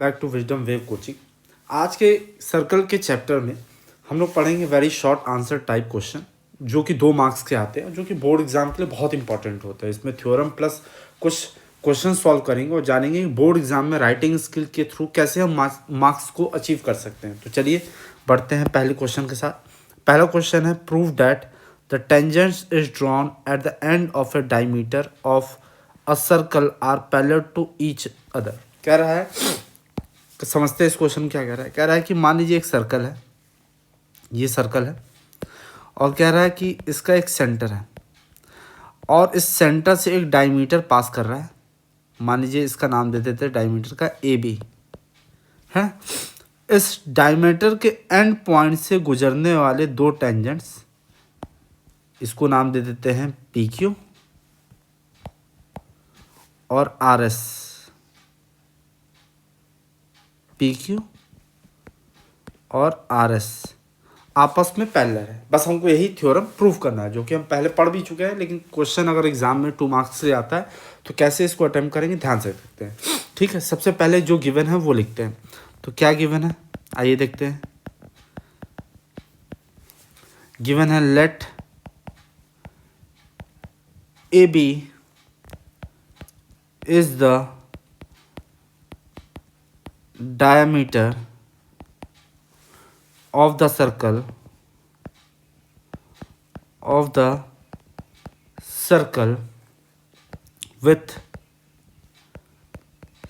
Back to Wisdom Wave coaching. आज के circle के चैप्टर में हम लोग पढ़ेंगे very short answer type question जो कि 2 मार्क्स के आते हैं, जो कि बोर्ड एग्जाम के लिए बहुत इंपॉर्टेंट होता है। इसमें थ्योरम प्लस कुछ क्वेश्चन सॉल्व करेंगे और जानेंगे कि बोर्ड एग्जाम में राइटिंग स्किल के थ्रू कैसे हम मार्क्स को अचीव कर सकते हैं। तो चलिए बढ़ते हैं पहले क्वेश्चन के साथ। पहला क्वेश्चन है, prove that the tangents is drawn at the end of a diameter of a circle are parallel to each other. कह रहा है, समझते हैं इस क्वेश्चन क्या कह रहा है। कह रहा है कि मान लीजिए एक सर्कल है, ये सर्कल है, और कह रहा है कि इसका एक सेंटर है और इस सेंटर से एक डायमीटर पास कर रहा है। मान लीजिए इसका नाम दे देते हैं डायमीटर का ए बी है। इस डायमीटर के एंड पॉइंट से गुजरने वाले 2 टेंजेंट्स, इसको नाम दे देते हैं पी क्यू और आर एस। पी क्यू और आर एस आपस में पैरेलल है। बस हमको यही थ्योरम प्रूव करना है, जो कि हम पहले पढ़ भी चुके हैं, लेकिन क्वेश्चन अगर एग्जाम में 2 मार्क्स से आता है तो कैसे इसको अटेम्प्ट करेंगे ध्यान से देखते हैं। ठीक है, सबसे पहले जो गिवन है वो लिखते हैं। तो क्या गिवन है, आइए देखते हैं। गिवन है let A B is the diameter of the circle with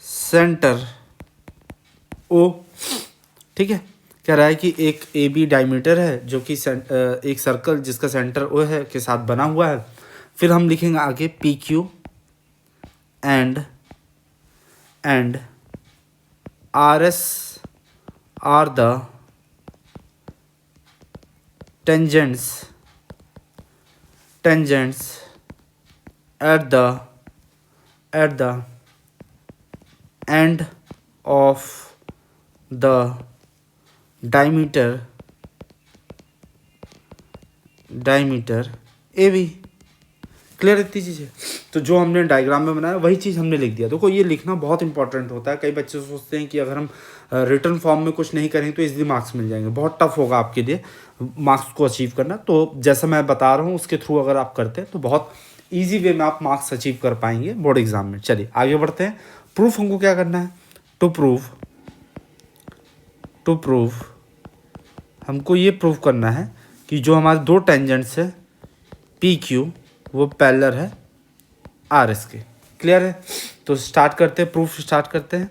center O। ठीक है, कह रहा है कि एक ए बी डायमीटर है जो कि एक सर्कल जिसका सेंटर O है के साथ बना हुआ है। फिर हम लिखेंगे आगे P Q and RS are the tangents at the end of the diameter AB। Clear इतनी चीज़ है। तो जो हमने डायग्राम में बनाया वही चीज़ हमने लिख दिया। देखो ये लिखना बहुत इंपॉर्टेंट होता है। कई बच्चे सोचते हैं कि अगर हम रिटर्न फॉर्म में कुछ नहीं करेंगे तो इजीली मार्क्स मिल जाएंगे। बहुत टफ होगा आपके लिए मार्क्स को अचीव करना। तो जैसा मैं बता रहा हूँ उसके थ्रू अगर आप करते हैं तो बहुत ईजी वे में आप मार्क्स अचीव कर पाएंगे बोर्ड एग्जाम में। चलिए आगे बढ़ते हैं। प्रूफ हमको क्या करना है, टू प्रूव हमको ये प्रूव करना है कि जो हमारे 2 टेंजेंट्स है पी क्यू वो पैरेलल है आर एस के। क्लियर है। तो स्टार्ट करते हैं, प्रूफ स्टार्ट करते हैं।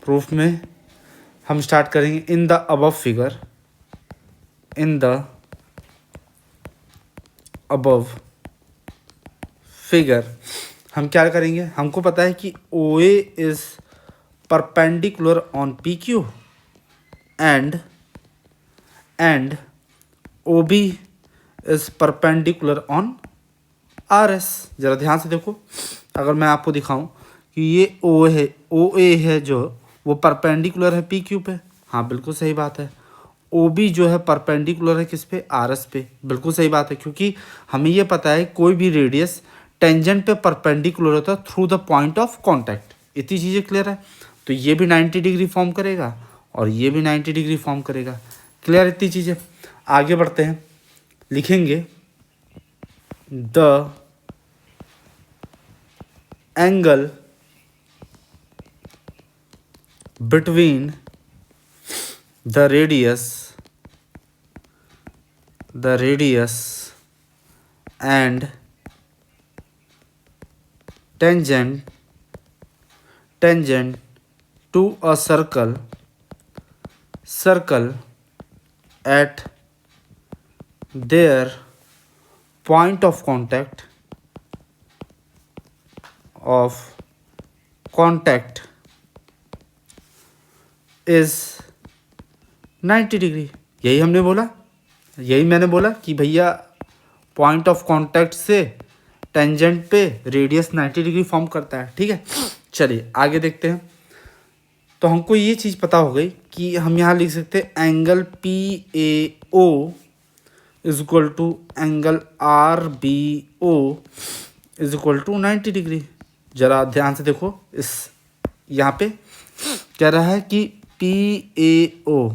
प्रूफ में हम स्टार्ट करेंगे इन द अबव फिगर हम क्या करेंगे, हमको पता है कि O A is perpendicular on P Q and O B is perpendicular on R S. ज़रा ध्यान से देखो, अगर मैं आपको दिखाऊं कि ये ओ ए है जो वो परपेंडिकुलर है पी क्यू पे, हाँ बिल्कुल सही बात है। ओ बी जो है परपेंडिकुलर है किस पे, आर एस पे, बिल्कुल सही बात है। क्योंकि हमें ये पता है कोई भी रेडियस टेंजेंट पे परपेंडिकुलर होता है through the point of contact. इतनी चीज़ें क्लियर है। तो ये भी 90 डिग्री फॉर्म करेगा और ये भी 90 डिग्री फॉर्म करेगा। क्लियर इतनी चीज़ें। आगे बढ़ते हैं, लिखेंगे the angle between the radius and tangent to a circle at their point of contact is 90 degree. यही हमने बोला, यही मैंने बोला कि भैया पॉइंट ऑफ कांटेक्ट से टेंजेंट पे रेडियस 90 डिग्री फॉर्म करता है। ठीक है, चलिए आगे देखते हैं। तो हमको ये चीज़ पता हो गई कि हम यहाँ लिख सकते हैं angle P A O is equal to angle R B O is equal to 90 degree. ज़रा ध्यान से देखो इस यहाँ पे कह रहा है कि PAO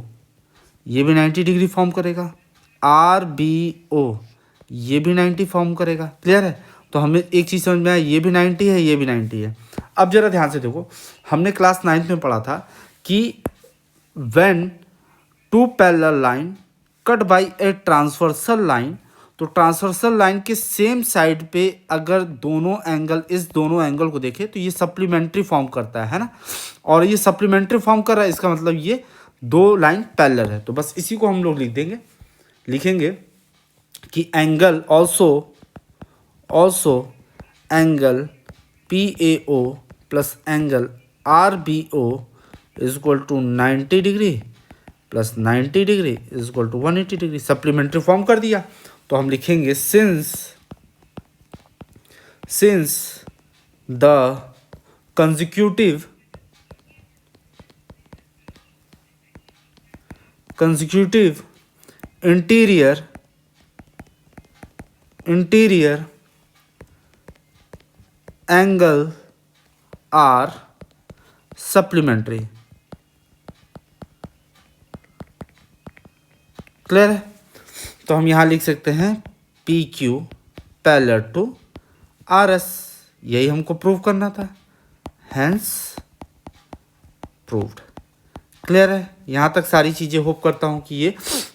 ये भी 90 डिग्री फॉर्म करेगा, RBO ये भी 90 फॉर्म करेगा। क्लियर है? तो हमें एक चीज़ समझ में आया, ये भी 90 है, ये भी 90 है। अब जरा ध्यान से देखो, हमने क्लास 9th में पढ़ा था कि when two parallel line cut by a transversal line, तो ट्रांसवर्सल लाइन के सेम साइड पे अगर दोनों एंगल, इस दोनों एंगल को देखें तो ये सप्लीमेंट्री फॉर्म करता है ना, और ये सप्लीमेंट्री फॉर्म कर रहा है, इसका मतलब ये दो लाइन पैरेलल है। तो बस इसी को हम लोग लिखेंगे कि angle also angle PAO plus angle RBO is equal to 90 degree plus 90 degree is equal to 180 degree. Supplementary form कर दिया तो हम लिखेंगे since the consecutive interior angle are supplementary। Clear है? तो हम यहाँ लिख सकते हैं PQ पैरेलल टू RS, यही हमको प्रूव करना था, हैंस प्रूव्ड। क्लियर है? यहाँ तक सारी चीज़ें होप करता हूँ कि ये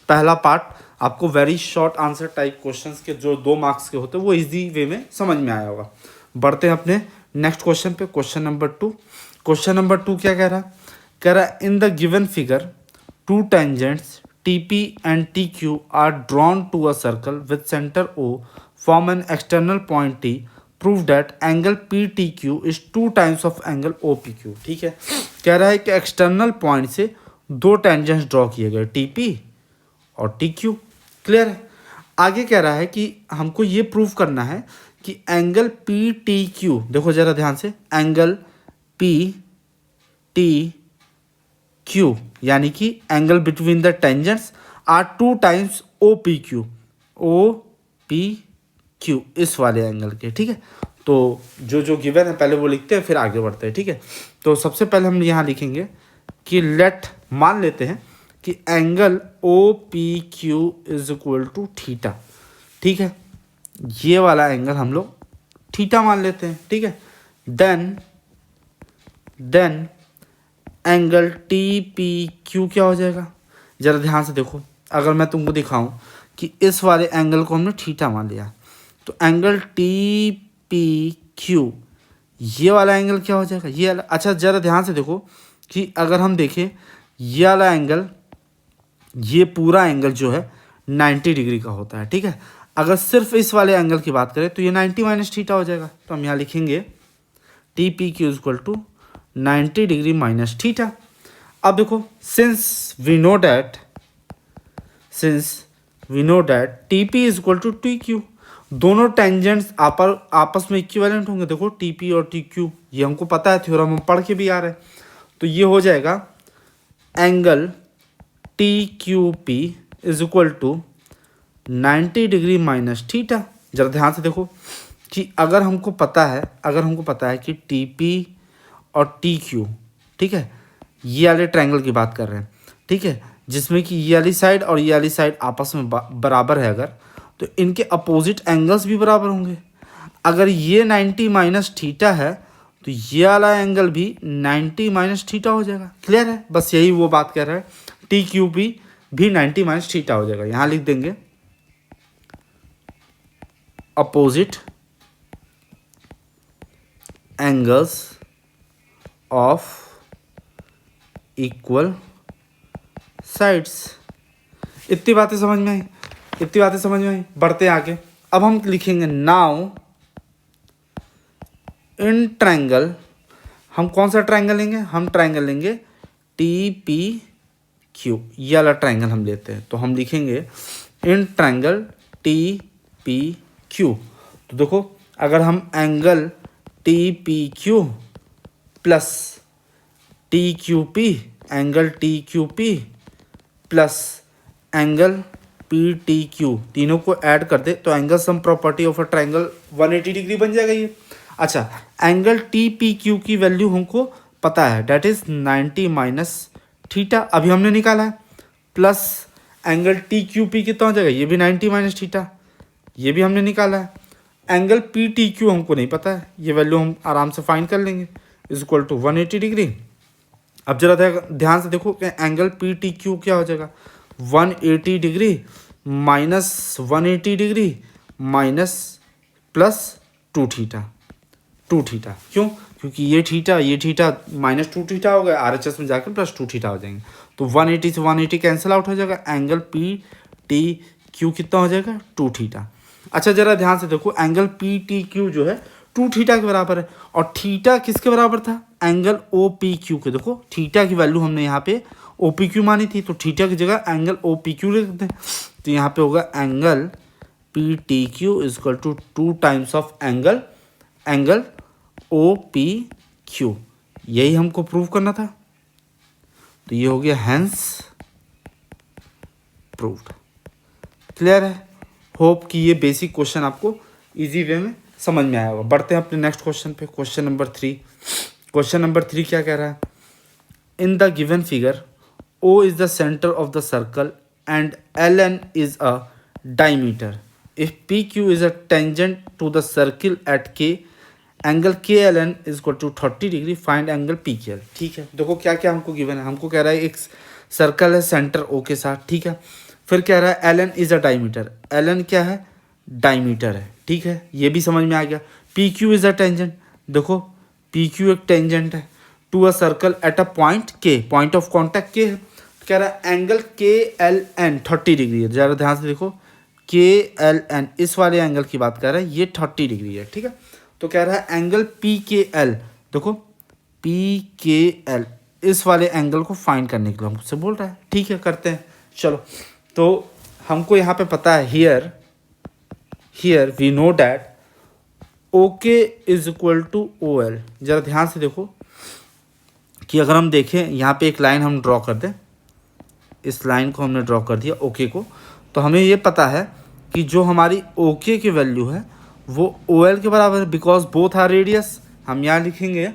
पहला पार्ट आपको very short answer type questions के जो 2 मार्क्स के होते हैं वो इजी वे में समझ में आया होगा। बढ़ते हैं अपने नेक्स्ट क्वेश्चन पे, क्वेश्चन नंबर 2। क्वेश्चन नंबर 2 क्या कह रहा है in the given figure 2 tangents TP and TQ are drawn to a circle with center O form an external point T, prove that angle PTQ is 2 times of angle OPQ। ठीक है, कह रहा है कि एक्सटर्नल पॉइंट से 2 tangents draw किए गए TP और TQ। क्लियर है? आगे कह रहा है कि हमको ये प्रूव करना है कि एंगल PTQ, देखो जरा ध्यान से, एंगल PTQ यानी कि angle between the tangents are 2 times OPQ इस वाले एंगल के। ठीक है, तो जो गिवन है पहले वो लिखते हैं फिर आगे बढ़ते हैं। ठीक है, तो सबसे पहले हम यहाँ लिखेंगे कि मान लेते हैं कि angle OPQ is equal to theta. ठीक है, ये वाला एंगल हम लोग थीटा मान लेते हैं। ठीक है, देन एंगल TPQ क्या हो जाएगा, जरा ध्यान से देखो। अगर मैं तुमको दिखाऊं कि इस वाले एंगल को हमने थीटा मान लिया, तो एंगल TPQ ये वाला एंगल क्या हो जाएगा, ये वाला। अच्छा जरा ध्यान से देखो कि अगर हम देखें ये वाला एंगल, ये पूरा एंगल जो है 90 डिग्री का होता है। ठीक है, अगर सिर्फ इस वाले एंगल की बात करें तो ये 90 माइनस थीटा हो जाएगा। तो हम यहाँ लिखेंगे TPQ is equal to 90 degree minus theta. अब देखो, since we know that TP is equal to TQ, दोनों टेंजेंट्स आपस में इक्विवेलेंट होंगे। देखो TP और TQ ये हमको पता है, थ्योरम हम पढ़ के भी आ रहे हैं। तो ये हो जाएगा angle TQP is equal to 90 degree minus theta. जरा ध्यान से देखो कि अगर हमको पता है कि TP और TQ, ठीक है, ये वाले ट्रायंगल की बात कर रहे हैं। ठीक है, जिसमें कि ये वाली साइड और ये वाली साइड आपस में बराबर है, अगर तो इनके अपोजिट एंगल्स भी बराबर होंगे। अगर ये 90 माइनस थीटा है तो ये वाला एंगल भी 90 माइनस थीटा हो जाएगा। क्लियर है? बस यही वो बात कह रहा है, TQP भी 90 माइनस थीटा हो जाएगा। यहाँ लिख देंगे opposite angles of equal sides. इतनी बातें समझ में आई? बढ़ते आगे। अब हम लिखेंगे नाउ इन ट्रायंगल, हम कौन सा ट्रायंगल लेंगे, हम ट्रायंगल लेंगे TPQ, ये वाला ट्रायंगल हम लेते हैं। तो हम लिखेंगे इन ट्रायंगल TPQ। तो देखो, अगर हम angle TPQ plus TQP, angle TQP plus angle PTQ, तीनों को ऐड कर दे तो angle sum property of a triangle 180 degree बन जाएगा ये। अच्छा, एंगल TPQ की वैल्यू हमको पता है, डेट इज 90 माइनस थीटा अभी हमने निकाला है, plus angle T Q P कितना हो जाएगा, ये भी 90 माइनस थीटा, ये भी हमने निकाला है। एंगल पी टी क्यू हमको नहीं पता है, ये वैल्यू हम आराम से फाइंड कर लेंगे, इज इक्वल टू 180 डिग्री। अब जरा ध्यान से देखो कि एंगल पी टी क्यू क्या हो जाएगा, 180 degree minus 180 degree minus plus 2 theta, 2 theta. क्यों? क्योंकि ये थीटा माइनस 2 थीटा हो गया, RHS में जाकर प्लस 2 थीटा हो जाएंगे, तो 180 से 180 कैंसिल आउट हो जाएगा, एंगल पी टी क्यू कितना हो जाएगा, 2 थीटा। अच्छा जरा ध्यान से देखो, एंगल पी टी क्यू जो है 2 थीटा के बराबर है, और थीटा किसके बराबर था, एंगल ओ पी क्यू के। देखो थीटा की वैल्यू हमने यहाँ पे ओ पी क्यू मानी थी, तो थीटा की जगह एंगल ओ पी क्यू लिख देते हैं, तो यहाँ पे होगा angle P T Q is equal to 2 times of angle O P Q. यही हमको प्रूव करना था, तो ये हो गया हैंस प्रूव्ड। क्लियर है? होप कि ये बेसिक क्वेश्चन आपको इजी वे में समझ में आया होगा। बढ़ते हैं अपने नेक्स्ट क्वेश्चन पे, क्वेश्चन नंबर 3। क्वेश्चन नंबर 3 क्या कह रहा है, in the given figure O is the center of the circle and Ln is a diameter. If PQ is a tangent to the circle at K, angle KLN is equal to 30 degree, find angle PKL। ठीक है, देखो क्या क्या हमको given है, हमको कह रहा है एक सर्कल है सेंटर O के साथ, ठीक है, फिर कह रहा है Ln is a diameter, Ln क्या है, डायमीटर है, ठीक है, ये भी समझ में आ गया। PQ इज अ टेंजेंट, देखो PQ एक टेंजेंट है to a circle at a point K, point of contact K है, कह रहा है एंगल KLN 30 डिग्री है। ज़रा ध्यान से देखो, KLN इस वाले एंगल की बात कर रहा है, ये 30 डिग्री है, ठीक है, तो कह रहा है एंगल PKL, देखो PKL इस वाले एंगल को फाइंड करने के लिए हमसे बोल रहा है, ठीक है, करते हैं। चलो, तो हमको यहाँ पे पता है, here we know that OK is equal to OL। ज़रा ध्यान से देखो कि अगर हम देखें यहाँ पे एक लाइन हम ड्रॉ कर दें, इस लाइन को हमने ड्रॉ कर दिया OK को, तो हमें ये पता है कि जो हमारी OK की वैल्यू है वो OL के बराबर है, बिकॉज बोथ आर रेडियस। हम यहाँ लिखेंगे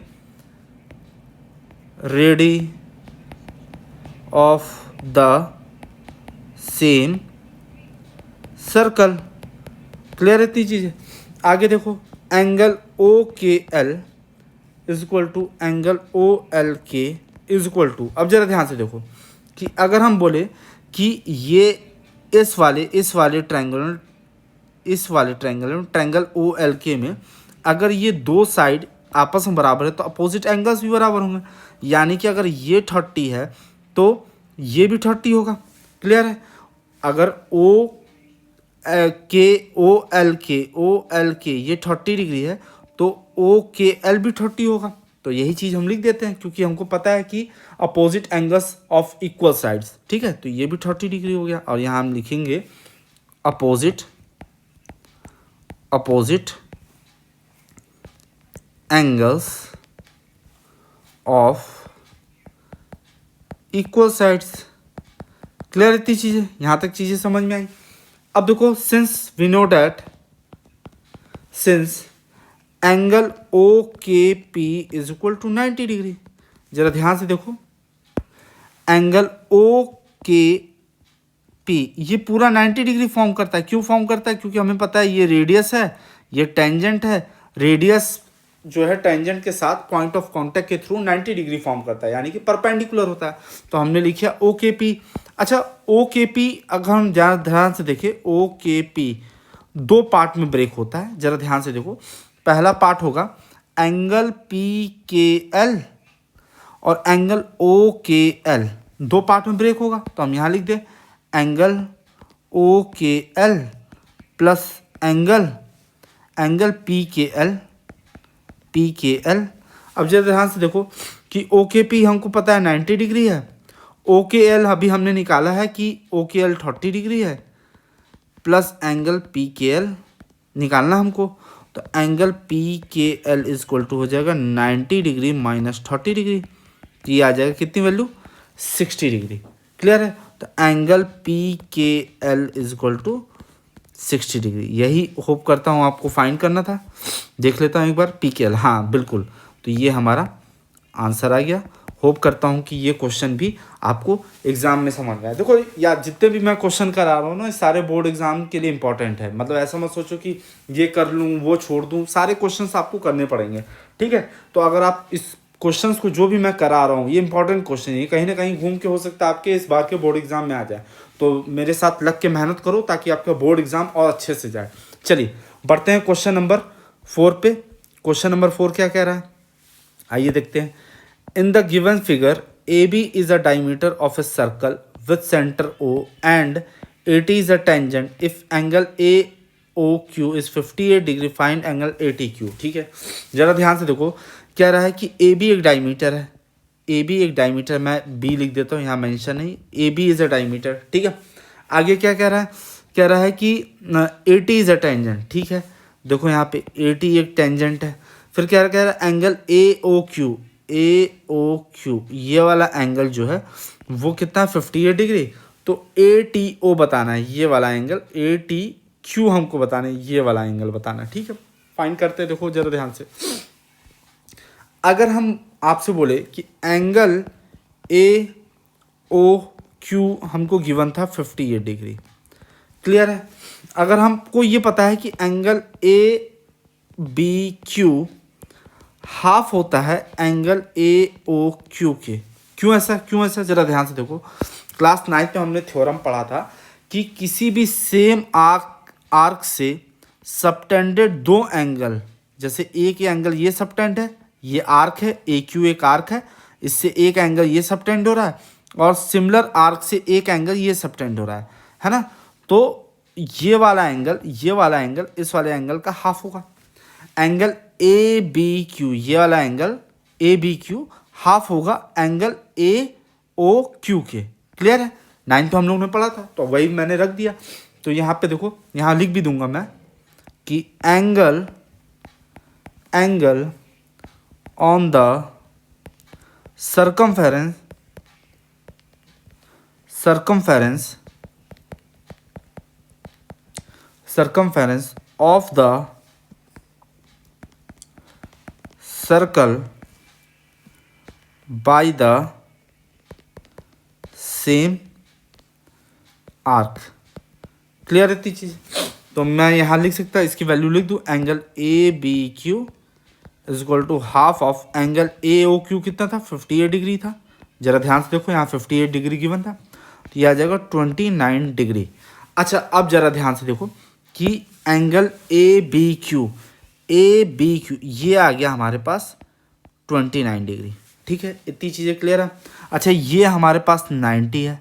radii of the same circle. Clear है इतनी चीज़ें? आगे देखो, angle OKL is equal to angle OLK is equal to, अब जरा ध्यान से देखो कि अगर हम बोले कि ये इस वाले ट्रायंगल में ट्रायंगल OLK में अगर ये दो साइड आपस में बराबर है तो अपोजिट एंगल्स भी बराबर होंगे, यानी कि अगर ये 30 है तो ये भी 30 होगा। क्लियर है? अगर OLK ये 30 डिग्री है तो OKL भी 30 होगा। तो यही चीज़ हम लिख देते हैं, क्योंकि हमको पता है कि opposite angles of equal sides, ठीक है, तो ये भी 30 डिग्री हो गया। और यहाँ हम लिखेंगे opposite angles of equal sides. Clear इतनी चीज़ें? यहाँ तक चीज़ें समझ में आई। अब देखो, since we know that angle OKP is equal to 90 degree, जरा ध्यान से देखो, एंगल OKP ये पूरा 90 डिग्री फॉर्म करता है। क्यों फॉर्म करता है? क्योंकि हमें पता है ये रेडियस है, ये टेंजेंट है, रेडियस जो है टेंजेंट के साथ पॉइंट ऑफ कांटेक्ट के थ्रू 90 डिग्री फॉर्म करता है, यानी कि परपेंडिकुलर होता है। तो हमने लिखा OKP। अच्छा, OKP अगर हम ध्यान से देखें, OKP दो पार्ट में ब्रेक होता है। जरा ध्यान से देखो, पहला पार्ट होगा एंगल PKL और एंगल OKL, दो पार्ट में ब्रेक होगा। तो हम यहाँ लिख दें angle OKL plus angle PKL। अब जरा ध्यान से देखो कि OKP हमको पता है 90 डिग्री है, OKL अभी हमने निकाला है कि OKL 30 डिग्री है, प्लस एंगल PKL निकालना हमको। तो angle PKL is equal to हो जाएगा 90 डिग्री माइनस 30 डिग्री, ये आ जाएगा कितनी वैल्यू, 60 डिग्री। क्लियर है? तो angle PKL is equal to 60 degree. यही होप करता हूँ आपको फाइंड करना था। देख लेता हूँ एक बार PKL, हाँ बिल्कुल, तो ये हमारा आंसर आ गया। होप करता हूँ कि ये क्वेश्चन भी आपको एग्जाम में समझ में आए। देखो यार, जितने भी मैं क्वेश्चन करा रहा हूँ ना, ये सारे बोर्ड एग्जाम के लिए इंपॉर्टेंट है। मतलब ऐसा मत सोचो कि ये कर लूँ वो छोड़ दूँ, सारे क्वेश्चंस आपको करने पड़ेंगे, ठीक है। तो अगर आप इस क्वेश्चंस को जो भी मैं करा रहा हूँ, ये इंपॉर्टेंट क्वेश्चन है, कहीं ना कहीं घूम के हो सकता है आपके इस बार के बोर्ड एग्जाम में आ जाए। तो मेरे साथ लग के मेहनत करो ताकि आपका बोर्ड एग्जाम और अच्छे से जाए। चलिए बढ़ते हैं क्वेश्चन नंबर 4 पे। क्वेश्चन नंबर 4 क्या कह रहा है, आइए देखते हैं। इन the given figure AB is a diameter of a circle with center O and AT is a tangent. If angle AOQ is 58 degree, find angle ATQ। ठीक है, जरा ध्यान से देखो, कह रहा है कि AB एक डायमीटर है, AB एक डायमीटर, मैं B लिख देता हूँ, यहाँ मेंशन नहीं, AB इज अ डायमीटर, ठीक है। आगे क्या कह रहा है, कह रहा है कि AT इज अ टेंजेंट, ठीक है। देखो यहाँ पे AT एक टेंजेंट है। फिर क्या कह रहा है, एंगल AOQ ये वाला एंगल जो है वो कितना, 58 डिग्री। तो ATO बताना है, ये वाला एंगल, ATQ हमको बताना है, ये वाला एंगल बताना है, ठीक है। फाइन करते हैं, देखो जरा ध्यान से। अगर हम आपसे बोले कि एंगल AOQ हमको गिवन था 58 डिग्री, क्लियर है। अगर हमको ये पता है कि एंगल ABQ हाफ होता है एंगल AOQ के, क्यों ऐसा जरा ध्यान से देखो। क्लास 9 में हमने थ्योरम पढ़ा था कि किसी भी सेम आर्क से सबटेंडेड दो एंगल, जैसे एक एंगल ये सबटेंड है, ये आर्क है, AQ एक आर्क है, इससे एक एंगल ये सबटेंड हो रहा है, और सिमिलर आर्क से एक एंगल ये सबटेंड हो रहा है ना। तो ये वाला एंगल इस वाले एंगल का हाफ होगा। एंगल ABQ, ये वाला एंगल ABQ हाफ होगा एंगल AOQ के, क्लियर है। 9 तो हम लोगों ने पढ़ा था, तो वही मैंने रख दिया। तो यहाँ पे देखो, यहाँ लिख भी दूंगा मैं कि angle on the circumference of the circle by the same arc, clear इतनी चीज़। तो मैं यहाँ लिख सकता, इसकी वैल्यू लिख दूँ, angle ABQ is equal to half of angle AOQ कितना था, 58 डिग्री था। जरा ध्यान से देखो, यहाँ 58 डिग्री गिवन था, तो ये आ जाएगा 29 डिग्री। अच्छा, अब जरा ध्यान से देखो कि एंगल ABQ ये आ गया हमारे पास 29 डिग्री, ठीक है। इतनी चीज़ें क्लियर है। अच्छा, ये हमारे पास 90 है,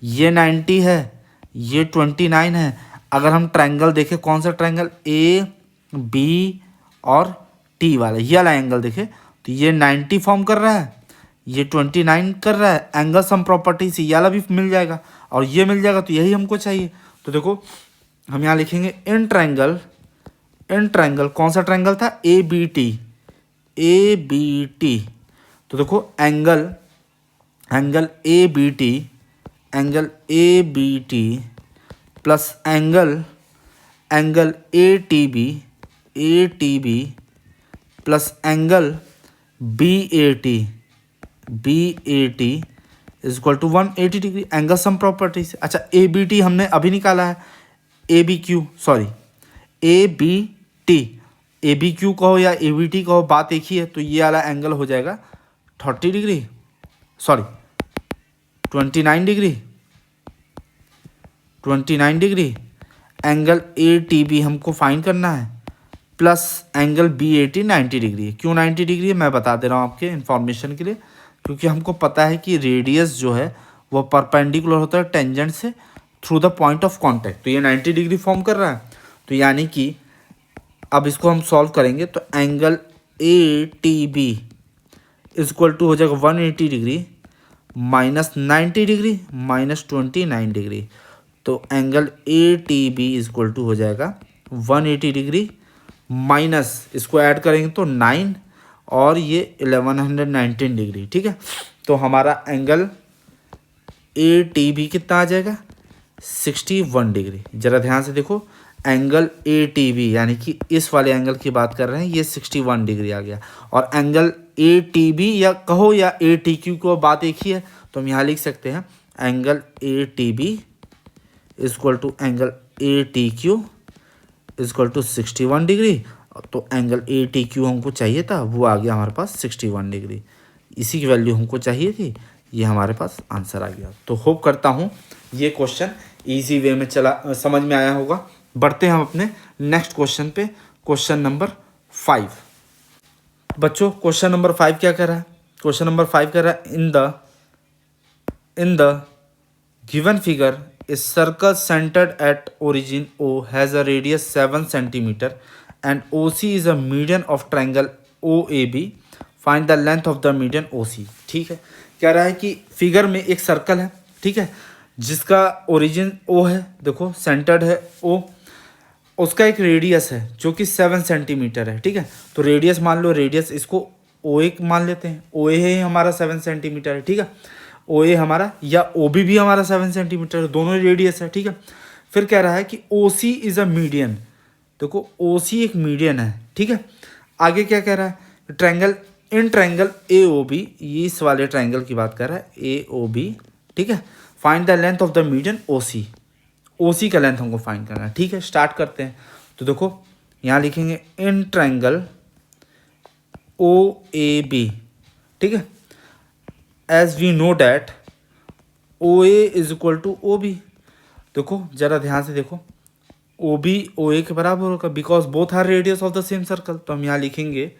ये 90 है, ये 29 है। अगर हम ट्रायंगल देखें, कौन सा ट्रायंगल, AB और T वाला, ये वाला एंगल देखें, तो ये 90 फॉर्म कर रहा है, ये 29 कर रहा है। एंगल सम प्रॉपर्टी से ये वाला भी मिल जाएगा और ये मिल जाएगा, तो यही हमको चाहिए। तो देखो हम यहाँ लिखेंगे इन ट्रायंगल कौन सा ट्रायंगल था, ABT। तो देखो angle ABT plus angle ATB plus angle BAT is equal to 180 degree, angle sum property से। अच्छा, ABT हमने अभी निकाला है, ABQ कहो या ABT कहो, बात एक ही है। तो ये वाला एंगल हो जाएगा 29 डिग्री। एंगल ATB हमको फाइंड करना है, प्लस एंगल BAT 90 डिग्री है। क्यों 90 डिग्री है, मैं बता दे रहा हूँ आपके इन्फॉर्मेशन के लिए, क्योंकि हमको पता है कि रेडियस जो है वो परपेंडिकुलर होता है टेंजेंट से through the point of contact. तो ये 90 डिग्री फॉर्म कर रहा है। तो यानी कि अब इसको हम सॉल्व करेंगे, तो angle ATB is equal to हो जाएगा 180 degree minus 90 degree minus 29 degree. तो angle ATB is equal to हो जाएगा 180 डिग्री माइनस, इसको ऐड करेंगे तो 9 और ये 1119 डिग्री, ठीक है। तो हमारा एंगल ATB कितना आ जाएगा, 61 डिग्री। जरा ध्यान से देखो, एंगल ATB यानी कि इस वाले एंगल की बात कर रहे हैं, ये 61 डिग्री आ गया, और एंगल ए टी बी या कहो या ए टी क्यू को, बात एक ही है। तो हम यहाँ लिख सकते हैं angle A T B equal to angle A T Q equal to 61 degree. तो एंगल ए टी क्यू हमको चाहिए था, वो आ गया हमारे पास 61 डिग्री। इसी की वैल्यू हमको चाहिए थी, ये हमारे पास आंसर आ गया। तो होप करता हूँ ये क्वेश्चन इजी वे में समझ में आया होगा। बढ़ते हैं हम अपने नेक्स्ट क्वेश्चन पे, क्वेश्चन नंबर 5। बच्चों क्वेश्चन नंबर 5 क्या कर रहा है? क्वेश्चन नंबर 5 कर रहा है in the given figure a circle centered at origin O has a radius 7 centimeter and OC is a median of triangle OAB. Find the length of the median OC. ठीक है, कह रहा है कि figure में एक सर्कल है, ठीक है, जिसका ओरिजिन O है, देखो सेंटर्ड है O, उसका एक रेडियस है जो कि 7 सेंटीमीटर है, ठीक है। तो रेडियस मान लो, रेडियस इसको OA मान लेते हैं, OA है हमारा 7 सेंटीमीटर है, ठीक है। OA हमारा या OB भी हमारा 7 सेंटीमीटर है, दोनों रेडियस है, ठीक है। फिर कह रहा है कि OC इज अ मीडियन, देखो OC एक मीडियन है, ठीक है। आगे क्या कह रहा है? ट्रायंगल इन ट्रायंगल AOB, ये इस वाले ट्रायंगल की बात कर रहा है AOB, ठीक है। Find the length of the median OC, OC का लेंथ हमको फाइंड करना है, ठीक है। स्टार्ट करते हैं। तो देखो यहाँ लिखेंगे इन ट्रायंगल OAB, ठीक है। As we know that OA is equal to OB, देखो जरा ध्यान से देखो, OB OA के बराबर होगा because both are radius of the same circle. तो हम यहाँ लिखेंगे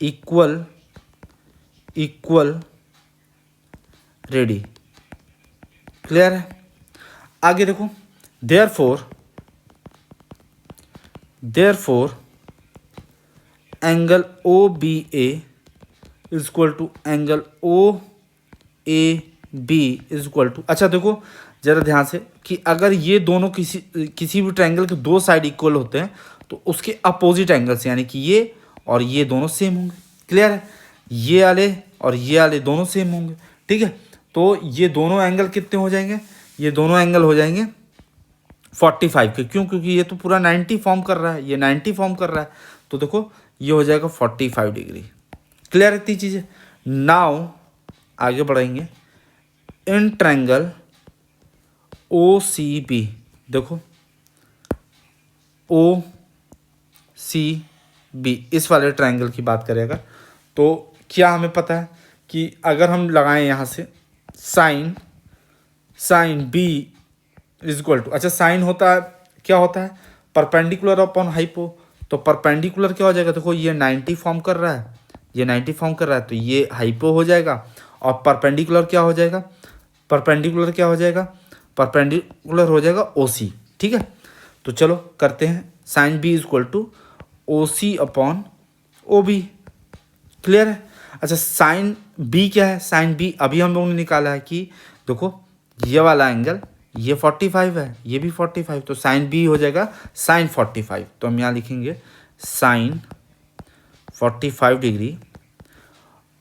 इक्वल रेडी। क्लियर है? आगे देखो, therefore angle OBA is equal to angle OAB is equal to, अच्छा देखो जरा ध्यान से कि अगर ये दोनों किसी भी ट्रायंगल के दो साइड इक्वल होते हैं तो उसके अपोजिट एंगल्स, यानी कि ये और ये दोनों सेम होंगे। क्लियर है? ये वाले और ये वाले दोनों सेम होंगे, ठीक है। तो ये दोनों एंगल कितने हो जाएंगे? ये दोनों एंगल हो जाएंगे 45 के, क्यों? क्योंकि ये तो पूरा 90 फॉर्म कर रहा है, ये 90 फॉर्म कर रहा है, तो देखो ये हो जाएगा 45 डिग्री। क्लियर इतनी चीज़ें? नाउ आगे बढ़ेंगे, इन ट्रायंगल OCB, देखो OCB इस वाले ट्रायंगल की बात करेगा तो क्या हमें पता है कि अगर हम लगाएं यहाँ से sine B is equal to, अच्छा साइन होता है, क्या होता है? Perpendicular upon hypo. तो परपेंडिकुलर क्या हो जाएगा? देखो ये 90 फॉर्म कर रहा है, ये 90 फॉर्म कर रहा है, तो ये हाइपो हो जाएगा। और परपेंडिकुलर क्या हो जाएगा? परपेंडिकुलर हो जाएगा OC, ठीक है। तो चलो करते हैं, sine B is equal to OC upon OB। Clear है? अच्छा साइन B क्या है? साइन B अभी हम लोगों ने निकाला है कि देखो ये वाला एंगल ये 45 है, ये भी 45, तो साइन B हो जाएगा साइन 45। तो हम यहाँ लिखेंगे sine 45 degree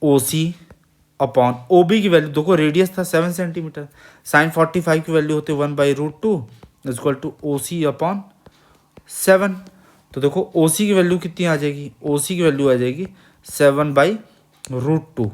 OC upon OB की वैल्यू, देखो रेडियस था 7 सेंटीमीटर, साइन 45 की वैल्यू होती है 1/√2 is equal to OC upon 7। तो देखो OC की वैल्यू कितनी आ जाएगी? OC की वैल्यू आ जाएगी 7/√2,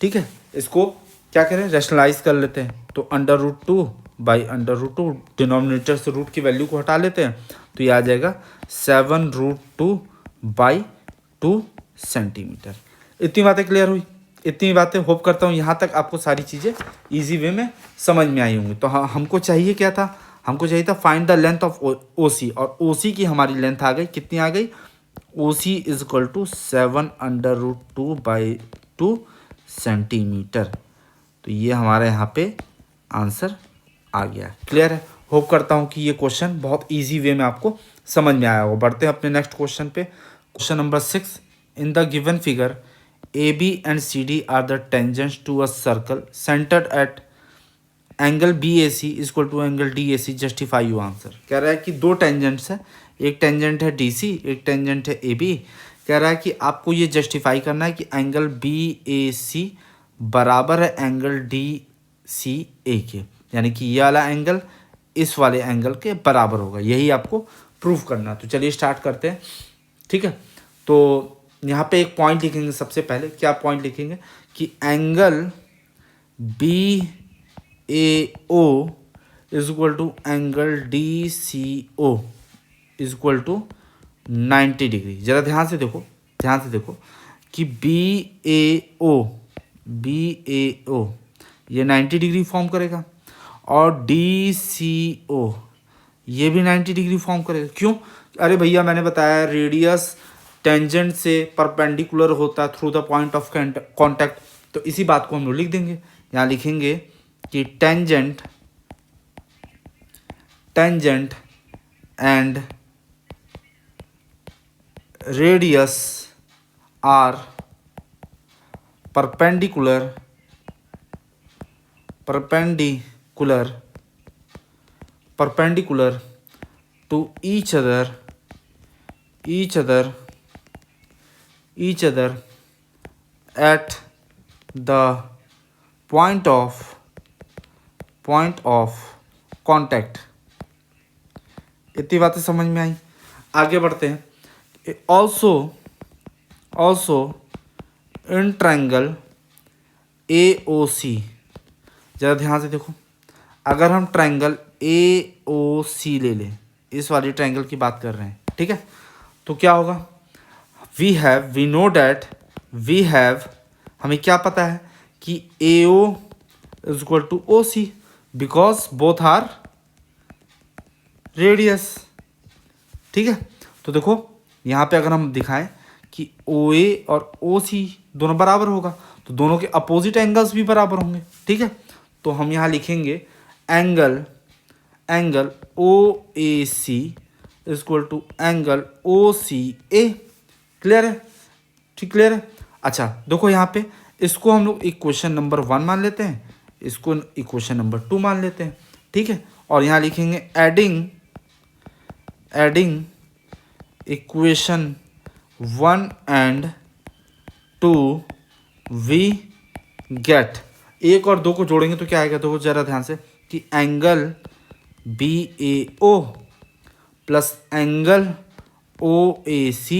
ठीक है। इसको क्या करें? रैशनलाइज कर लेते हैं, तो √2/√2, डिनोमिनेटर से रूट की वैल्यू को हटा लेते हैं, तो ये आ जाएगा 7√2/2 सेंटीमीटर। इतनी बातें क्लियर हुई? इतनी बातें होप करता हूँ यहाँ तक आपको सारी चीज़ें इजी वे में समझ में आई होंगी। तो हाँ, हमको चाहिए क्या था? हमको चाहिए था find the length of OC, और OC की हमारी लेंथ आ गई, कितनी आ गई? OC is equal to 7√2/2 centimetre. तो ये हमारे यहाँ पे आंसर आ गया। क्लियर है? होप करता हूँ कि ये क्वेश्चन बहुत इजी वे में आपको समझ में आया होगा। बढ़ते हैं अपने नेक्स्ट क्वेश्चन पे, question number 6। In the given figure AB and CD are the tangents to a circle centered at angle BAC is equal to angle DAC. Justify your answer. कह रहा है कि दो टेंजेंट्स है, एक टेंजेंट है DC, एक टेंजेंट है AB। कह रहा है कि आपको ये जस्टिफाई करना है कि एंगल BAC बराबर है एंगल DCA के, यानी कि ये वाला एंगल इस वाले एंगल के बराबर होगा, यही आपको प्रूव करना है। तो चलिए स्टार्ट करते हैं, ठीक है। तो यहाँ पे एक पॉइंट लिखेंगे सबसे पहले। क्या पॉइंट लिखेंगे कि angle B A O is equal to angle D C O is equal to 90 degree. ज़रा ध्यान से देखो, ध्यान से देखो कि बी ए ओ ये 90 डिग्री फॉर्म करेगा और डी सी ओ ये भी 90 डिग्री फॉर्म करेगा। क्यों? अरे भैया मैंने बताया रेडियस टेंजेंट से परपेंडिकुलर होता है through the point of contact. तो इसी बात को हम लोग लिख देंगे। यहाँ लिखेंगे कि tangent and radius are perpendicular to each other at the point of contact। इतनी बातें समझ में आई। आगे बढ़ते हैं। also in triangle AOC, ज़रा ध्यान से देखो, अगर हम ट्रायंगल AOC ले लें, इस वाली ट्रायंगल की बात कर रहे हैं, ठीक है, तो क्या होगा? वी नो डैट हमें क्या पता है कि AO is equal to OC because both are radius. ठीक है, तो देखो यहाँ पे अगर हम दिखाएं कि OA और OC दोनों बराबर होगा तो दोनों के अपोजिट एंगल्स भी बराबर होंगे। ठीक है, तो हम यहाँ लिखेंगे angle OAC is equal to angle OCA। Clear है? ठीक, क्लियर है। अच्छा देखो यहाँ पे इसको हम लोग इक्वेशन नंबर 1 मान लेते हैं, इसको इक्वेशन नंबर 2 मान लेते हैं। ठीक है, और यहाँ लिखेंगे adding equation 1 and 2 we get. 1 और 2 को जोड़ेंगे तो क्या आएगा? देखो जरा ध्यान से कि angle BAO plus angle OAC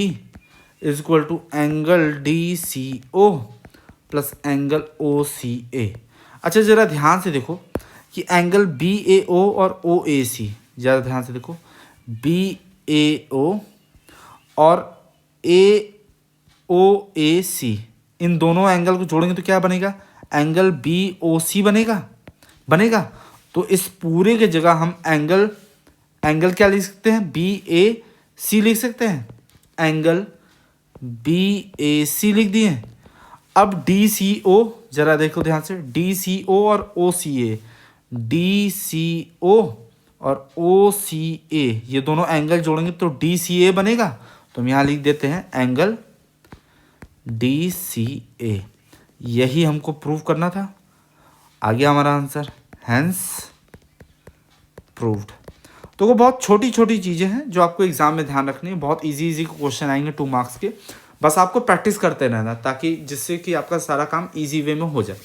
is equal to angle DCO plus angle OCA। अच्छा ज़रा ध्यान से देखो कि एंगल BAO और OAC, ज़रा ध्यान से देखो, BAO और AOAC इन दोनों एंगल को जोड़ेंगे तो क्या बनेगा? एंगल BOC बनेगा। तो इस पूरे के जगह हम एंगल क्या लिख सकते हैं? BAC लिख सकते हैं। एंगल BAC लिख दिए। अब DCO जरा देखो ध्यान से, DCO और OCA, DCO और OCA ये दोनों एंगल जोड़ेंगे तो DCA बनेगा। तो हम यहाँ लिख देते हैं एंगल DCA। यही हमको प्रूव करना था। आ गया हमारा आंसर, हैंस प्रूव्ड। तो वो बहुत छोटी छोटी चीज़ें हैं जो आपको एग्जाम में ध्यान रखनी है। बहुत इजी क्वेश्चन आएंगे 2 मार्क्स के, बस आपको प्रैक्टिस करते रहना ताकि जिससे कि आपका सारा काम इजी वे में हो जाए।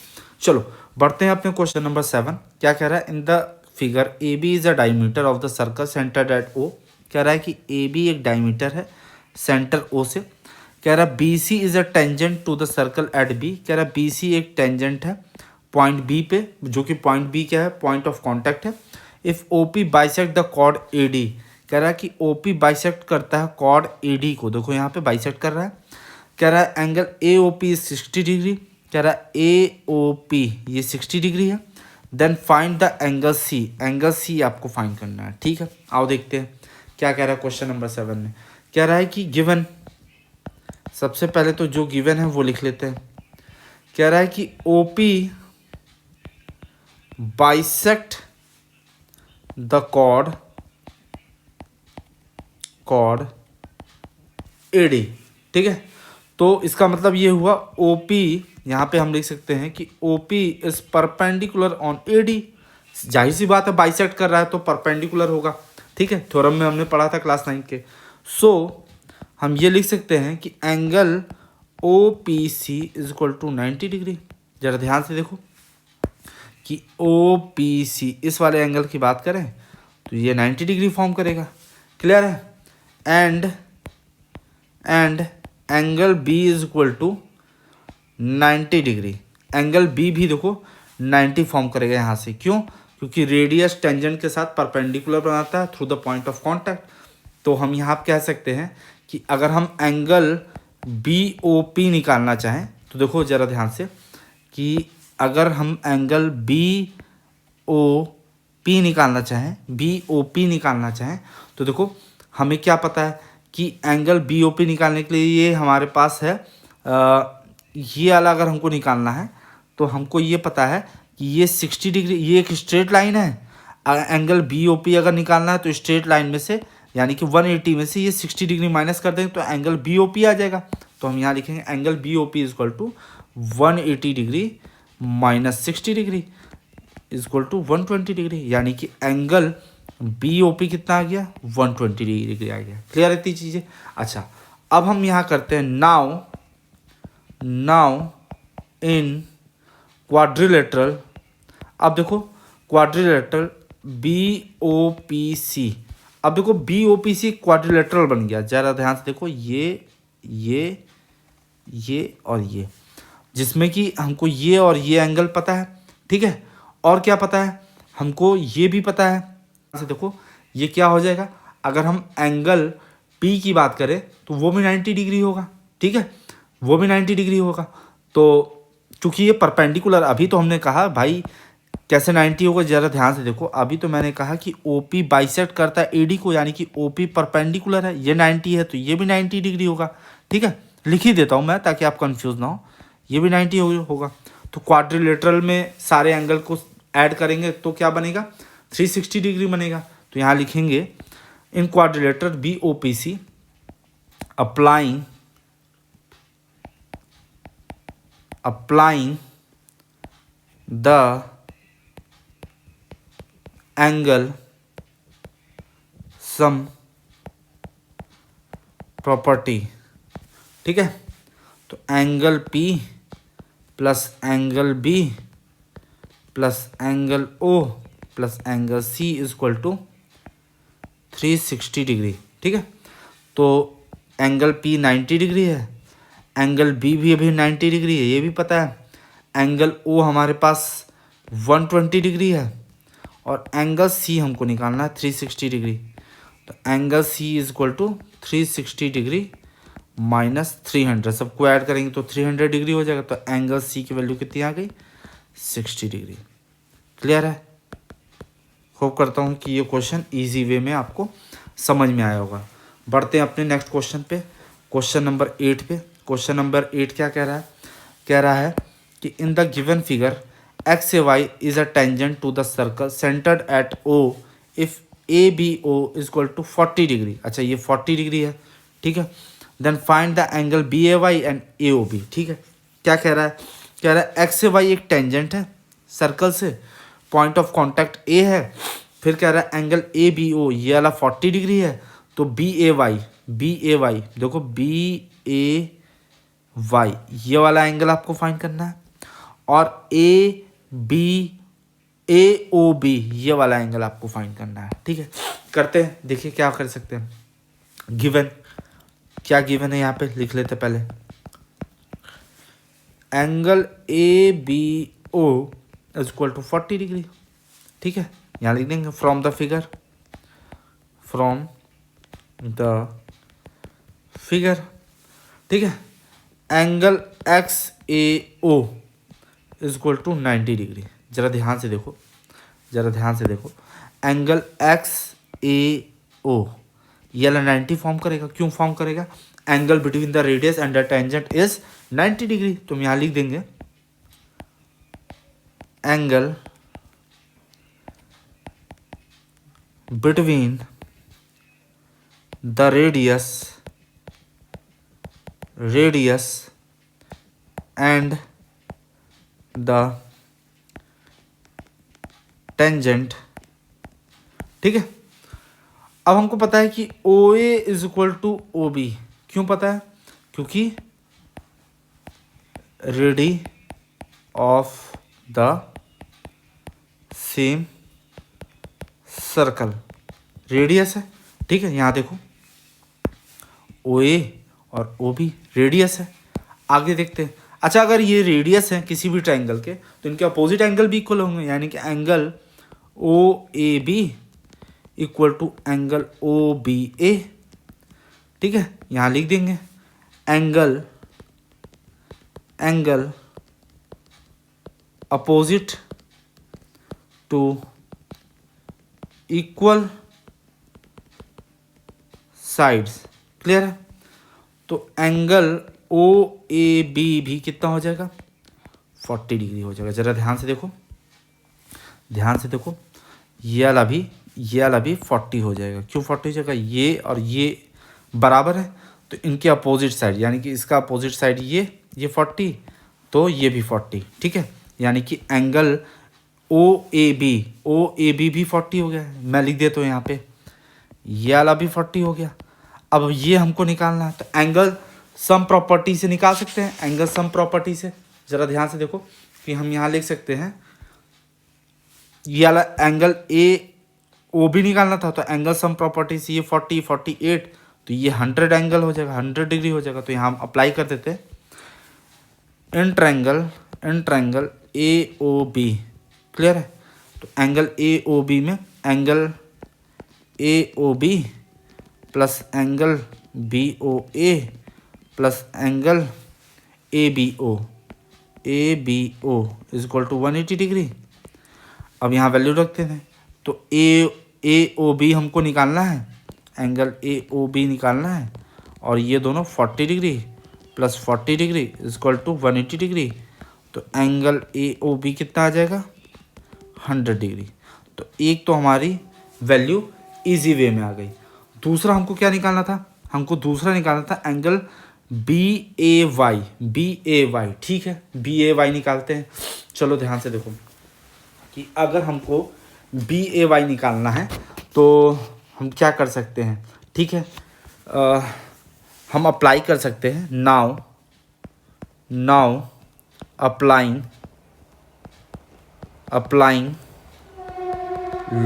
चलो बढ़ते हैं अपने क्वेश्चन नंबर 7। क्या कह रहा है? In the figure AB is a diameter of the circle centre at O। कह रहा है कि AB एक डायमीटर है सेंटर O से। कह रहा है BC is a tangent to the circle at B। कह रहा है BC एक टेंजेंट है पॉइंट B पे, जो कि पॉइंट B क्या है? पॉइंट ऑफ कॉन्टैक्ट है। If OP bisect the chord AD। कह रहा है कि OP बाइसेक्ट करता है कॉर्ड AD को। देखो यहाँ पे बाइसेक्ट कर रहा है। कह रहा है एंगल AOP इज 60 डिग्री। कह रहा है AOP ये 60 डिग्री है। Then find the angle C। Angle C आपको फाइंड करना है। ठीक है, आओ देखते हैं क्या कह रहा है क्वेश्चन नंबर 7 में। कह रहा है कि गिवन, सबसे पहले तो जो गिवन है वो लिख लेते हैं। कह रहा है कि OP bisect the chord AD। ठीक है, तो इसका मतलब ये हुआ OP, यहाँ पे हम लिख सकते हैं कि OP is perpendicular on AD। जाहिर सी बात है बाइसेक्ट कर रहा है तो परपेंडिकुलर होगा। ठीक है, थ्योरम में हमने पढ़ा था क्लास 9 के। सो हम ये लिख सकते हैं कि angle OPC is equal to 90 degree. जरा ध्यान से देखो कि OPC इस वाले एंगल की बात करें तो ये 90 डिग्री फॉर्म करेगा। क्लियर है? And angle B is equal to 90 degree. Angle B भी देखो 90 फॉर्म करेगा यहाँ से। क्यों? क्योंकि रेडियस टेंजेंट के साथ परपेंडिकुलर बनाता है through the point of contact. तो हम यहाँ कह सकते हैं कि अगर हम एंगल बी ओ पी निकालना चाहें तो देखो ज़रा ध्यान से कि अगर हम एंगल बी ओ पी निकालना चाहें तो देखो हमें क्या पता है कि एंगल बी ओ पी निकालने के लिए ये हमारे पास है ये वाला अगर हमको निकालना है तो हमको ये पता है कि ये 60 डिग्री, ये एक स्ट्रेट लाइन है। एंगल बी ओ पी अगर निकालना है तो स्ट्रेट लाइन में से यानी कि 180 में से ये 60 डिग्री माइनस कर देंगे तो एंगल बी ओ पी आ जाएगा। तो हम यहाँ लिखेंगे angle B O P is equal to 180 degree minus 60 degree is equal to 120 degree, यानी कि एंगल बी ओ पी कितना आ गया? 120 डिग्री आ गया। क्लियर इतनी चीज़ें? अच्छा, अब हम यहाँ करते हैं नाउ इन क्वाड्रिलेटरल। अब देखो quadrilateral B O P C, अब देखो B O P C quadrilateral बन गया। ज़रा ध्यान से देखो ये और ये, जिसमें कि हमको ये और ये एंगल पता है, ठीक है। और क्या पता है हमको? ये भी पता है। से देखो ये क्या हो जाएगा, अगर हम एंगल पी की बात करें तो वो भी 90 डिग्री होगा, ठीक है, वो भी 90 डिग्री होगा। तो चूंकि ये परपेंडिकुलर, अभी तो हमने कहा भाई कैसे 90 होगा, ज़रा ध्यान से देखो। अभी तो मैंने कहा कि OP बाइसेक्ट करता है AD को, यानी कि OP परपेंडिकुलर है, ये 90 है तो ये भी 90 डिग्री होगा, ठीक है। लिख ही देता हूँ मैं ताकि आप कंफ्यूज ना हो, ये भी 90 होगा। तो क्वाड्रिलेटरल में सारे एंगल को ऐड करेंगे तो क्या बनेगा? 360 डिग्री बनेगा। तो यहाँ लिखेंगे in quadrilateral BOPC applying the angle sum property, ठीक है। तो angle P plus angle B plus angle O plus angle C is equal to 360 degree, ठीक है। तो एंगल P 90 डिग्री है, एंगल B भी अभी 90 डिग्री है, ये भी पता है। एंगल O हमारे पास 120 डिग्री है और एंगल C हमको निकालना है 360 डिग्री। तो angle C is equal to 360 degree minus 300, सबको ऐड करेंगे तो 300 डिग्री हो जाएगा। तो एंगल C की वैल्यू कितनी आ गई? 60 डिग्री। क्लियर है? होप करता हूँ कि ये क्वेश्चन इजी वे में आपको समझ में आया होगा। बढ़ते हैं अपने नेक्स्ट क्वेश्चन पे, क्वेश्चन नंबर 8 पे। क्वेश्चन नंबर 8 क्या कह रहा है? कह रहा है कि in the given figure X A Y is a tangent to the circle centered at O if ABO is equal to 40 degree. अच्छा, ये 40 डिग्री है, ठीक है। Then find the angle BAY and AOB, ठीक है। क्या कह रहा है? कह रहा है एक्स ए वाई एक टेंजेंट है सर्कल से, पॉइंट ऑफ कांटेक्ट A है, फिर कह रहा है एंगल ABO ये वाला 40 डिग्री है, तो BAY देखो BAY ये वाला एंगल आपको फाइंड करना है, और AOB ये वाला एंगल आपको फाइंड करना है, ठीक है। करते हैं, देखिए क्या कर सकते हैं। गिवन क्या गिवन है यहाँ पे लिख लेते पहले। Angle ABO is equal to 40 degree, ठीक है। यहाँ लिख देंगे फ्रॉम द फिगर, ठीक है। Angle XAO is equal to 90 degree. जरा ध्यान से देखो, एंगल XAO ये वाला 90 फॉर्म करेगा। क्यों फॉर्म करेगा? Angle between the radius and the tangent is 90 degree. तो हम यहाँ लिख देंगे angle between the radius and the tangent, ठीक है। अब हमको पता है कि OA is equal to OB। क्यों पता है? क्योंकि radii of the same circle radius है, ठीक है। यहाँ देखो OA और ओ बी रेडियस है। आगे देखते हैं। अच्छा, अगर ये रेडियस है किसी भी ट्राइंगल के तो इनके अपोजिट एंगल भी इक्वल होंगे, यानी कि angle O A B equal to angle O B A. ठीक है, यहाँ लिख देंगे angle opposite to equal sides. Clear है? तो एंगल ओ ए बी भी कितना हो जाएगा? 40 डिग्री हो जाएगा। ज़रा ध्यान से देखो, ये वाला भी 40 हो जाएगा। क्यों 40 हो जाएगा? ये और ये बराबर है तो इनके अपोजिट साइड, यानी कि इसका अपोजिट साइड ये 40 तो ये भी 40। ठीक है, यानी कि एंगल ओ ए बी भी 40 हो गया है। मैं लिख देता हूँ यहाँ पे, ये वाला भी 40 हो गया। अब ये हमको निकालना है तो एंगल सम प्रॉपर्टी से निकाल सकते हैं। एंगल सम प्रॉपर्टी से ज़रा ध्यान से देखो कि हम यहाँ लिख सकते हैं, ये वाला एंगल ए ओ भी निकालना था तो एंगल सम प्रॉपर्टी से ये 40 48 तो ये 100 एंगल हो जाएगा, 100 डिग्री हो जाएगा। तो यहाँ हम अप्लाई कर देते हैं in triangle A O B. Clear है? तो एंगल ए ओ बी में angle A O B plus angle B O A plus angle A B O is equal to 180 degree. अब यहाँ वैल्यू रखते हैं तो ए ओ बी हमको निकालना है, एंगल ए ओ बी निकालना है और ये दोनों 40 degree plus 40 degree is equal to 180 degree. तो एंगल ए ओ बी कितना आ जाएगा? 100 डिग्री। तो एक तो हमारी वैल्यू इजी वे में आ गई। दूसरा हमको क्या निकालना था? हमको दूसरा निकालना था एंगल बी ए वाई। ठीक है, बी ए वाई निकालते हैं। चलो ध्यान से देखो कि अगर हमको बी ए वाई निकालना है तो हम क्या कर सकते हैं। ठीक है, हम अप्लाई कर सकते हैं now applying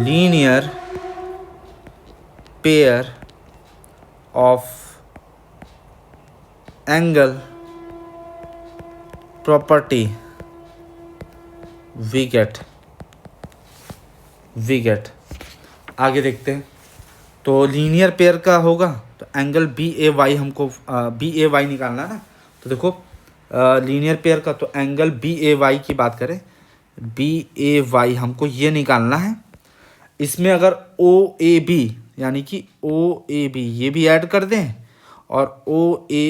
linear pair of angle property we get. आगे देखते हैं। तो लीनियर पेयर का होगा तो एंगल बी ए वाई हमको बी ए वाई निकालना है ना। तो देखो लीनियर पेयर का तो एंगल बी ए वाई की बात करें, बी ए वाई हमको ये निकालना है। इसमें अगर ओ ए बी यानी कि ओ ए बी ये भी ऐड कर दें और ओ ए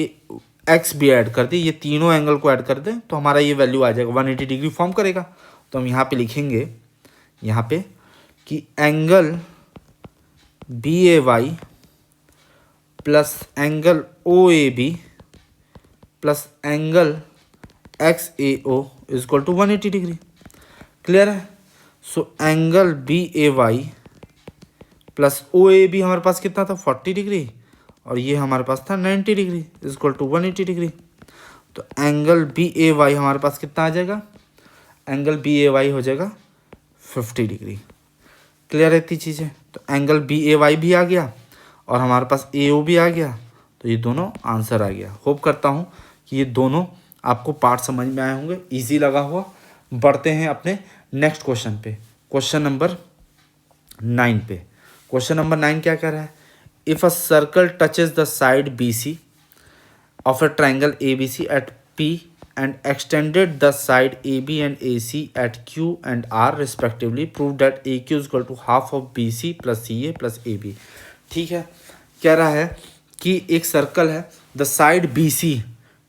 एक्स भी ऐड कर दें, ये तीनों एंगल को ऐड कर दें तो हमारा ये वैल्यू आ जाएगा 180 डिग्री फॉर्म करेगा। तो हम यहाँ पे लिखेंगे यहाँ पे कि angle B A Y plus angle O A B plus angle X A O is equal to 180 degree. Clear है? So angle B A Y plus O A B हमारे पास कितना था? 40 डिग्री और ये हमारे पास था 90 degree is equal to 180 degree. तो एंगल बी ए वाई हमारे पास कितना आ जाएगा? एंगल बी ए वाई हो जाएगा 50 डिग्री। क्लियर है इतनी चीज़ें? तो एंगल बी ए वाई भी आ गया और हमारे पास ए ओ भी आ गया। तो ये दोनों आंसर आ गया। होप करता हूँ कि ये दोनों आपको पार्ट समझ में आए होंगे, इजी लगा हुआ। बढ़ते हैं अपने नेक्स्ट क्वेश्चन पे, क्वेश्चन नंबर 9 पे। क्वेश्चन नंबर 9 क्या कह रहा है? If a circle touches the side B C of a triangle A B C at P and extended the side AB and AC at Q and R respectively, prove that AQ is equal to half of BC plus CA plus AB। ठीक है, कह रहा है कि एक circle है, the side BC,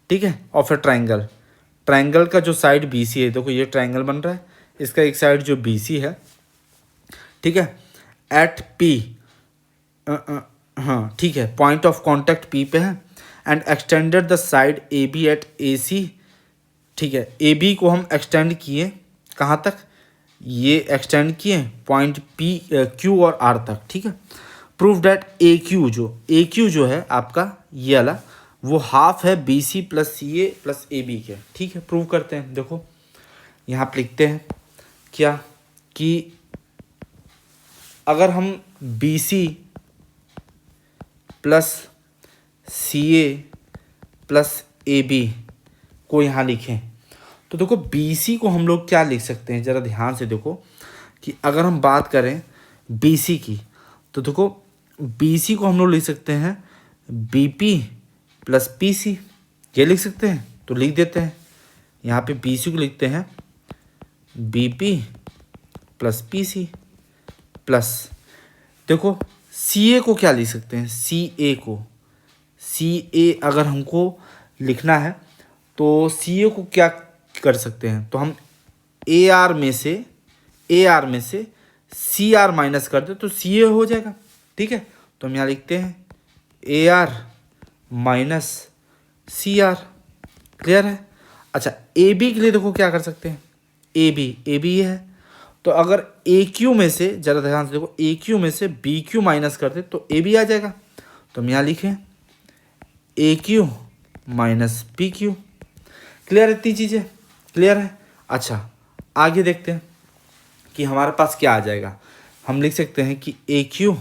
ठीक है, ऑफ ए ट्राइंगल का जो साइड BC है, देखो ये ट्राइंगल बन रहा है, इसका एक साइड जो BC है, ठीक है, एट P, हाँ ठीक है, पॉइंट ऑफ कॉन्टैक्ट P पे है, and extended the side AB at AC। ठीक है, ए बी को हम एक्सटेंड किए कहाँ तक? ये एक्सटेंड किए पॉइंट पी क्यू और आर तक। ठीक है, प्रूव डैट ए क्यू जो है आपका ये वाला वो हाफ है B C plus C A plus A B के। ठीक है, प्रूव करते हैं। देखो यहाँ पे लिखते हैं क्या कि अगर हम B C plus C A plus A B को यहाँ लिखें तो देखो बी सी को हम लोग क्या लिख सकते हैं, ज़रा ध्यान से देखो कि अगर हम बात करें बी सी की तो देखो बी सी को हम लोग लिख सकते हैं B P plus P C, ये लिख सकते हैं। तो लिख देते हैं, यहाँ पे बी सी को लिखते हैं B P plus P C plus देखो सी ए को क्या लिख सकते हैं, सी ए को, सी ए अगर हमको लिखना है तो सी ए को क्या कर सकते हैं, तो हम ए आर में से सी आर माइनस कर दे तो सी ए हो जाएगा। ठीक है, तो हम यहाँ लिखते हैं A R minus C R. Clear है। अच्छा ए बी के लिए देखो क्या कर सकते हैं, ए बी ये है तो अगर ए क्यू में से, ज़रा ध्यान से देखो, ए क्यू में से बी क्यू माइनस कर दे तो ए बी आ जाएगा। तो हम यहाँ लिखें A Q minus B Q. Clear है, इतनी चीज़ें क्लियर है। अच्छा आगे देखते हैं कि हमारे पास क्या आ जाएगा। हम लिख सकते हैं कि A Q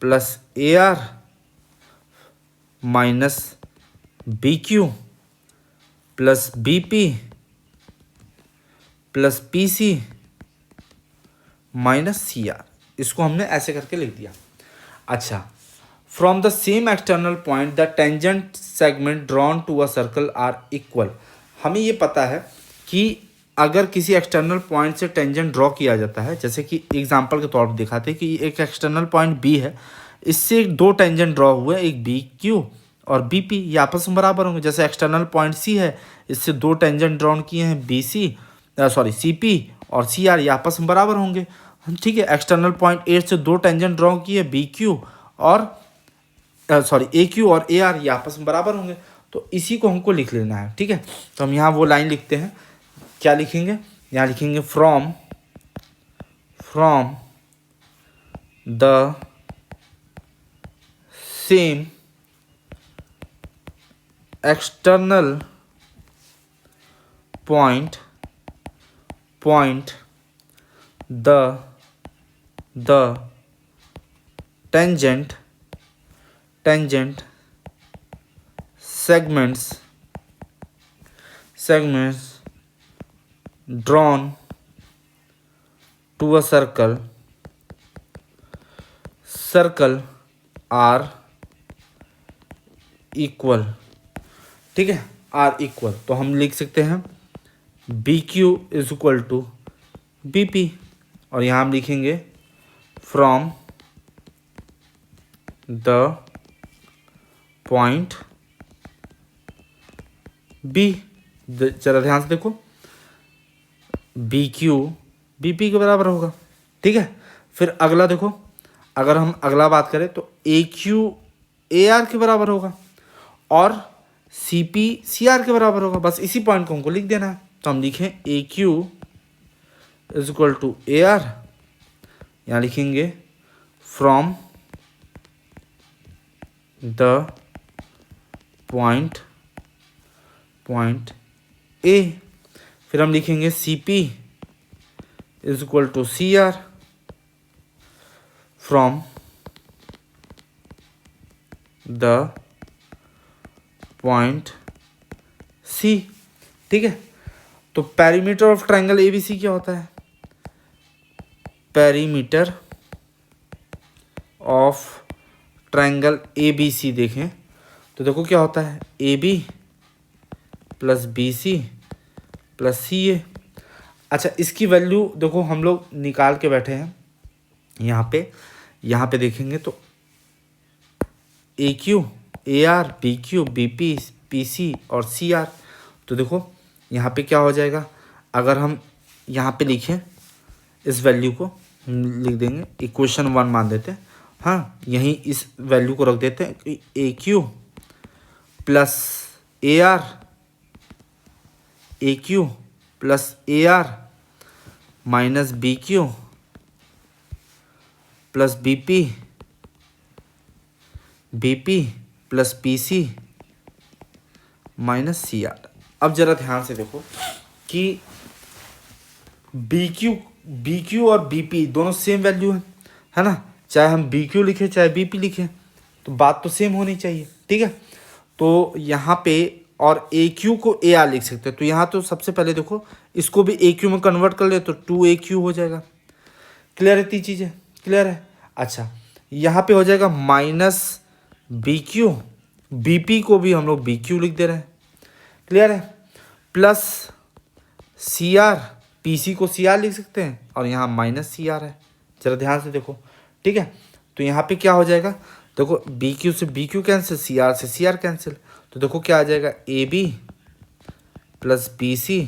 plus A R minus B Q plus B P plus P C minus C R. इसको हमने ऐसे करके लिख दिया। अच्छा from the same external point the tangent segment drawn to a circle are equal. हमें ये पता है कि अगर किसी एक्सटर्नल पॉइंट से टेंजेंट ड्रॉ किया जाता है, जैसे कि एग्जांपल के तौर पर दिखाते हैं कि एक एक्सटर्नल पॉइंट बी है, इससे दो टेंजेंट ड्रॉ हुए, एक बी क्यू और बी पी, ये आपस में बराबर होंगे। जैसे एक्सटर्नल पॉइंट सी है, इससे दो टेंजेंट ड्रॉन किए हैं बी सी सी पी और सी आर, ये आपस में बराबर होंगे। ठीक है, एक्सटर्नल पॉइंट ए से दो टेंजेंट ड्रॉ किए बी क्यू और ए क्यू और ए आर, ये आपस में बराबर होंगे। तो इसी को हमको लिख लेना है। ठीक है, तो हम यहाँ वो लाइन लिखते हैं, क्या लिखेंगे, यहाँ लिखेंगे from the same external point the tangent segments drawn to a circle are equal। ठीक है, आर इक्वल, तो हम लिख सकते हैं B Q is equal to B P और यहाँ हम लिखेंगे फ्रॉम द पॉइंट बी। जरा ध्यान से देखो, बी क्यू बी पी के बराबर होगा। ठीक है, फिर अगला देखो, अगर हम अगला बात करें तो ए क्यू ए आर के बराबर होगा और सी पी सी आर के बराबर होगा। बस इसी पॉइंट को हमको लिख देना है। तो हम लिखें A Q is equal to A R, यहाँ लिखेंगे फ्रॉम द पॉइंट ए, फिर हम लिखेंगे C P is equal to C R from the point C. ठीक है, तो पेरीमीटर ऑफ ट्रायंगल एबीसी क्या होता है, पेरीमीटर ऑफ ट्रायंगल एबीसी देखें तो देखो क्या होता है, A B plus B C plus C A. अच्छा इसकी वैल्यू देखो हम लोग निकाल के बैठे हैं, यहाँ पे देखेंगे तो A Q A R B Q B P P C और सी आर। तो देखो यहाँ पे क्या हो जाएगा, अगर हम यहाँ पे लिखें इस वैल्यू को लिख देंगे, इक्वेशन 1 मान देते हैं। हाँ, यहीं इस वैल्यू को रख देते हैं कि A Q plus A Q plus A R minus B Q plus B P plus P C minus C R. अब जरा ध्यान से देखो कि बी क्यू और बी पी दोनों सेम वैल्यू है ना, चाहे हम बी क्यू लिखें चाहे बी पी लिखें तो बात तो सेम होनी चाहिए। ठीक है, तो यहाँ पे और ए क्यू को ए आर लिख सकते हैं। तो यहाँ तो सबसे पहले देखो इसको भी ए क्यू में कन्वर्ट कर ले तो 2AQ हो जाएगा। क्लियर है? इतनी चीज़ें क्लियर है। अच्छा, यहाँ पे हो जाएगा -BQ, BP को भी हम लोग BQ लिख दे रहे हैं। क्लियर है? प्लस CR, PC को CR लिख सकते हैं और यहाँ -CR है। जरा ध्यान से देखो, ठीक है। तो यहाँ पे क्या हो जाएगा, देखो BQ से BQ कैंसिल, CR से CR कैंसिल, तो देखो क्या आ जाएगा, AB plus BC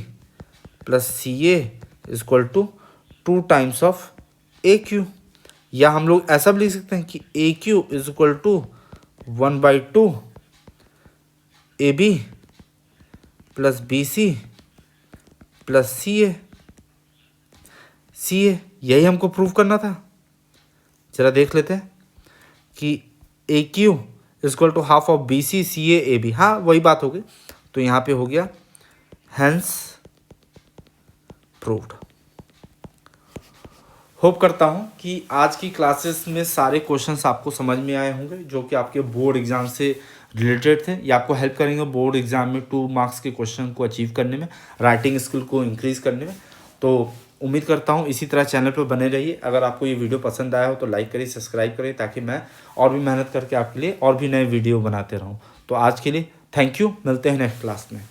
plus CA equal to 2 times of AQ। या हम लोग ऐसा भी लिख सकते हैं कि AQ is equal to 1/2 AB plus BC plus CA। यही हमको प्रूव करना था। जरा देख लेते हैं कि AQ is equal to half of BC CA AB। हाँ वही बात हो गई। तो यहाँ पे हो गया हैंस प्रूव्ड। होप करता हूँ कि आज की क्लासेस में सारे क्वेश्चंस आपको समझ में आए होंगे जो कि आपके बोर्ड एग्जाम से रिलेटेड थे। ये आपको हेल्प करेंगे बोर्ड एग्जाम में 2 मार्क्स के क्वेश्चन को अचीव करने में, राइटिंग स्किल को इंक्रीज करने में। तो उम्मीद करता हूँ इसी तरह चैनल पर बने रहिए। अगर आपको ये वीडियो पसंद आया हो तो लाइक करिए, सब्सक्राइब करिए, ताकि मैं और भी मेहनत करके आपके लिए और भी नए वीडियो बनाते रहूँ। तो आज के लिए थैंक यू, मिलते हैं नेक्स्ट क्लास में।